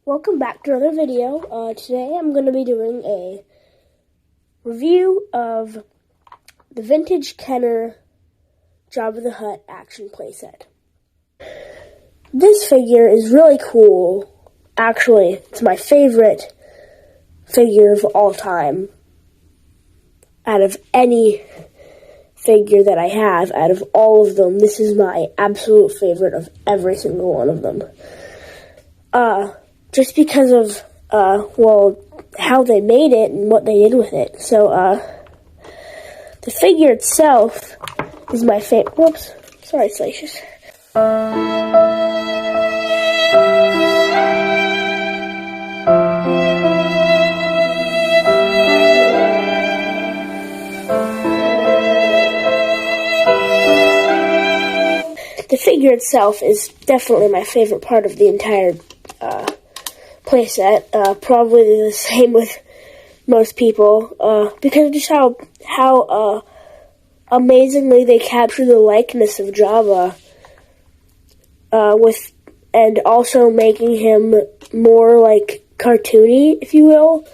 Welcome back to another video. Today I'm going to be doing a review of the vintage Kenner Jabba the Hutt action playset. This figure is really cool. Actually, it's my favorite figure of all time. Out of any figure that I have, out of all of them, this is my absolute favorite of every single one of them. Just because of, how they made it and what they did with it. So, the figure itself is my favorite. Whoops. Sorry, Salacious. The figure itself is definitely my favorite part of the entire, playset, probably the same with most people, because of just how amazingly they capture the likeness of Jabba, and also making him more, like, cartoony, if you will,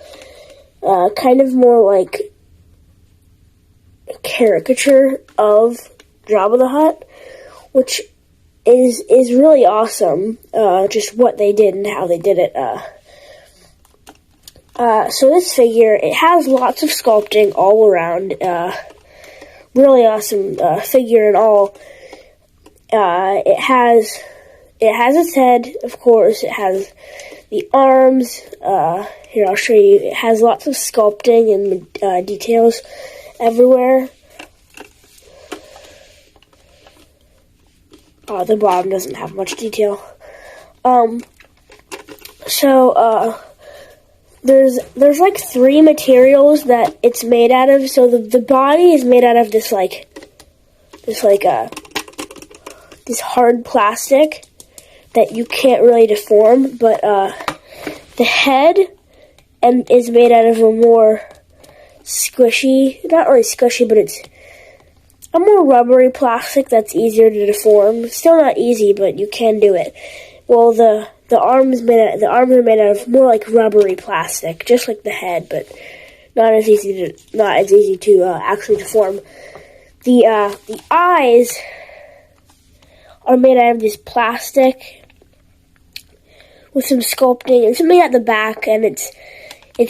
kind of more like a caricature of Jabba the Hutt, which is really awesome, just what they did and how they did it. So this figure, it has lots of sculpting all around, really awesome, figure and all. It has its head, of course, it has the arms, here I'll show you, it has lots of sculpting and, details everywhere. The bottom doesn't have much detail. There's like three materials that it's made out of. So the body is made out of this hard plastic that you can't really deform, but the head is made out of a more squishy, not really squishy, but it's a more rubbery plastic that's easier to deform. Still not easy, but you can do it. Well, the arms are made out of more like rubbery plastic, just like the head, but not as easy to actually deform. The eyes are made out of this plastic with some sculpting and something at the back, and it's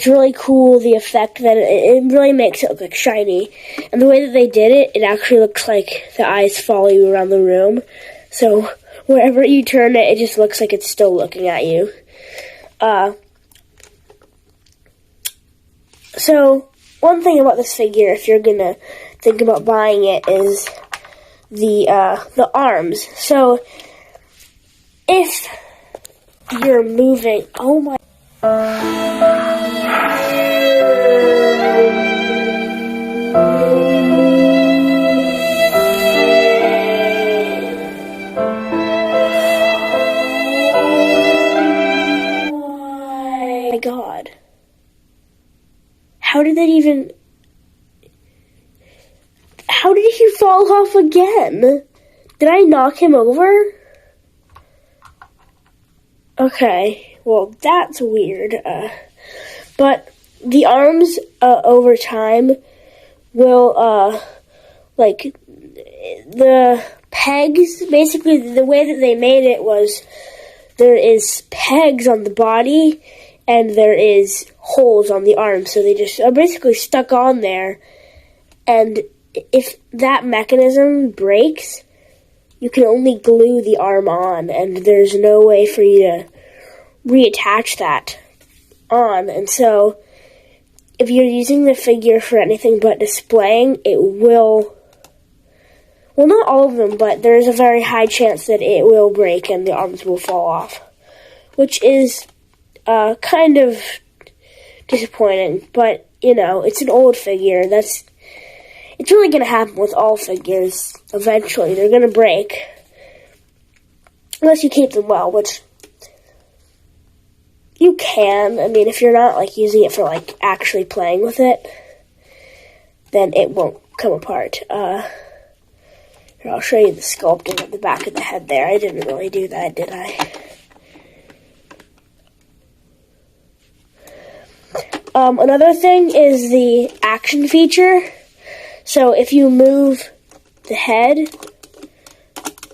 really cool, the effect that it really makes it look like shiny. And the way that they did it, it actually looks like the eyes follow you around the room. So wherever you turn it, it just looks like it's still looking at you. So one thing about this figure, if you're gonna think about buying it, is the arms. So if you're moving, oh my. My God. How did he fall off again? Did I knock him over? Okay, well, that's weird. But the arms, over time, will, the pegs, basically the way that they made it was, there is pegs on the body, and there is holes on the arms, so they just are basically stuck on there, and if that mechanism breaks, you can only glue the arm on, and there's no way for you to reattach that on. And so if you're using the figure for anything but displaying, it will, well, not all of them, but there's a very high chance that it will break and the arms will fall off, which is kind of disappointing. But, you know, it's an old figure. It's really going to happen with all figures. Eventually, they're going to break. Unless you keep them well, which you can. I mean, if you're not, like, using it for, like, actually playing with it, then it won't come apart. Here, I'll show you the sculpting at the back of the head there. I didn't really do that, did I? Here, I'll show you the sculpting at the back of the head there. I didn't really do that, did I? Another thing is the action feature. So if you move the head,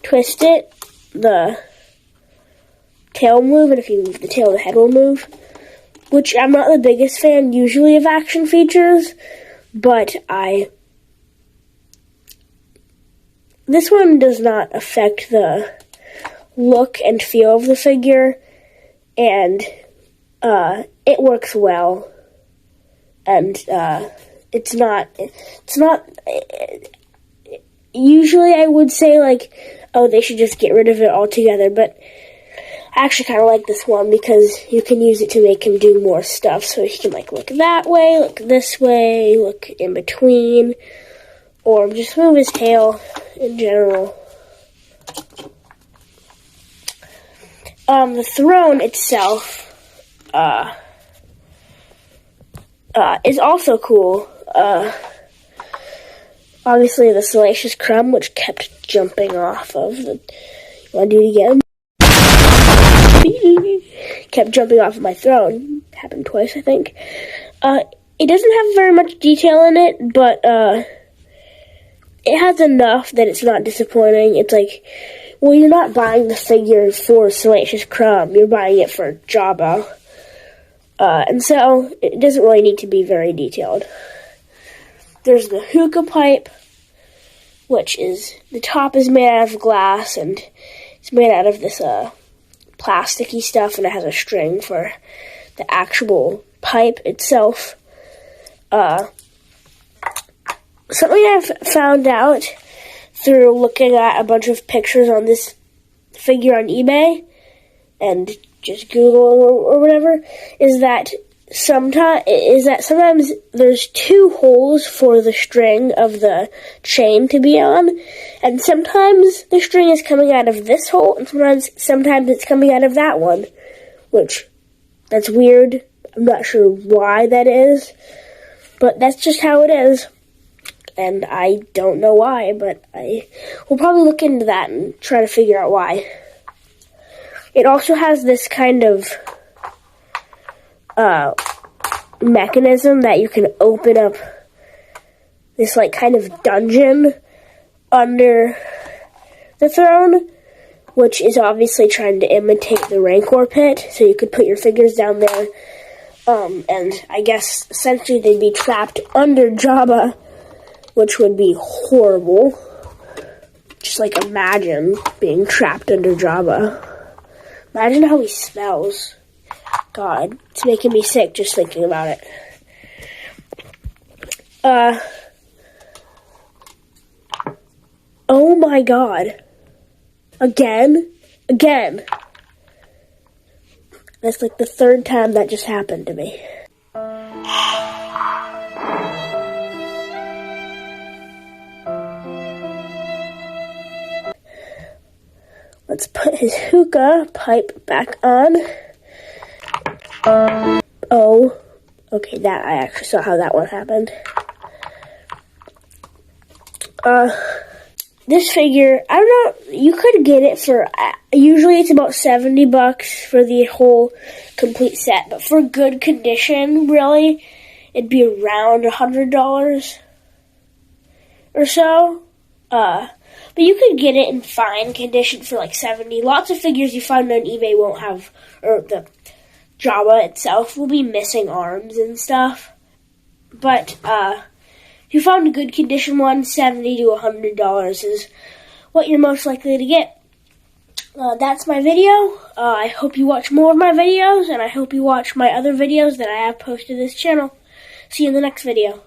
twist it, the tail will move, and if you move the tail, the head will move. Which I'm not the biggest fan usually of action features, but this one does not affect the look and feel of the figure, and it works well. And it's not, usually I would say, like, oh, they should just get rid of it altogether, but I actually kind of like this one because you can use it to make him do more stuff. So he can, like, look that way, look this way, look in between, or just move his tail in general. The throne itself is also cool. Obviously the Salacious Crumb, which kept jumping off of the... You want to do it again? Kept jumping off of my throne. Happened twice, I think. It doesn't have very much detail in it, but it has enough that it's not disappointing. It's like, well, you're not buying the figure for Salacious Crumb. You're buying it for Jabba. And so, it doesn't really need to be very detailed. There's the hookah pipe, which is, the top is made out of glass, and it's made out of this, plasticky stuff, and it has a string for the actual pipe itself. Something I've found out through looking at a bunch of pictures on this figure on eBay, and just Google or whatever, is that sometimes there's two holes for the string of the chain to be on, and sometimes the string is coming out of this hole, and sometimes it's coming out of that one, which, that's weird. I'm not sure why that is, but that's just how it is, and I don't know why, but I will probably look into that and try to figure out why. It also has this kind of mechanism that you can open up this, like, kind of dungeon under the throne, which is obviously trying to imitate the Rancor pit, so you could put your figures down there, and I guess essentially they'd be trapped under Jabba, which would be horrible. Just, like, imagine being trapped under Jabba. Imagine how he smells. God, it's making me sick just thinking about it. Oh my God. Again? That's like the third time that just happened to me. Let's put his hookah pipe back on. Oh, okay, that I actually saw how that one happened. This figure, I don't know, you could get it for, usually it's about $70 for the whole complete set, but for good condition, really, it'd be around $100 or so. But you could get it in fine condition for like $70. Lots of figures you find on eBay won't have, or the Jabba itself will be missing arms and stuff. But if you found a good condition one, $70 to $100 is what you're most likely to get. That's my video. I hope you watch more of my videos, and I hope you watch my other videos that I have posted to this channel. See you in the next video.